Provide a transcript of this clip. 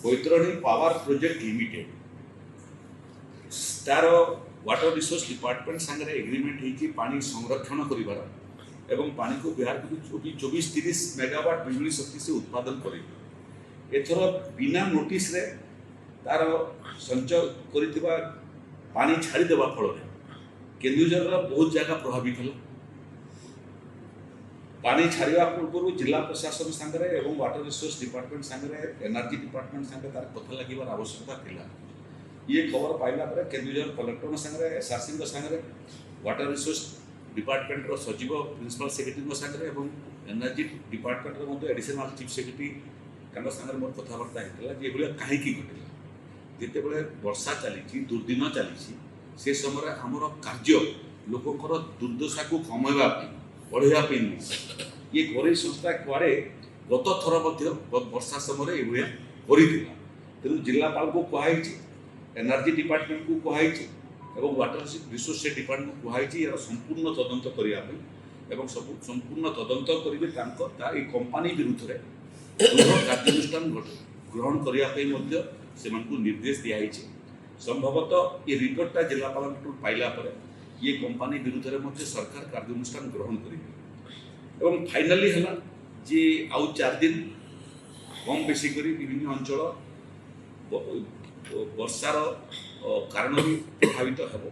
বৈতরণী পাওয়ার প্रोजेक्ट limited तार water resource department सागर agreement होती पानी संरक्षण कर पानी को बिहार को 24-30 मेगावाट बिजली शक्ति से उत्पादन कर एथर बिना नोटिस रे तार संचय कर पानी छाड़देवा फल केन्दुझर बहुत जगह प्रभावित है। पानी छाड़ा पूर्व जिला प्रशासन सागर एवं वाटर रिसोर्स डिपार्टमेंट सागर एनर्जी डिपार्टमेंट सागर तार कथा लगे आवश्यकता था। ये खबर पाइला पर केन्दुझर कलेक्टर सागर एसआरसी सागर वाटर रिसोर्स डिपार्टमेंट सचिव प्रिंसिपल सेक्रेटरी सागर एवं energy department additional chief secretary सागर मोर कथबार्ता होता ये कहीं घटला जिते वर्षा चली दुर्दिन चली से समय आमर कार्य लोकंर दुर्दशा को कमेवा बढ़ाई ये घरोई संस्था कुआड़े गत थर वर्षा समय ये तेणु जिलापाल को कहुई एनर्जी डिपार्टमेंट को कहुई और वाटर रिसोर्स डिपार्टमेंट को कहुई यार संपूर्ण तदंत करने सब संपूर्ण तदंत करेंगे कंपनी विरुद्ध में कार्यानुष्ठान ग्रहण करने से निर्देश दिखाई। संभवतः ये रिपोर्टा जिलापाल पाइला ये कंपनी विरुद्ध में सरकार कार्यानुष्ठान ग्रहण करेंगे। फाइनाली है जे आउ 4 दिन कम बेसी कर विभिन्न अंचल वर्षार कारण भी प्रभावित हो।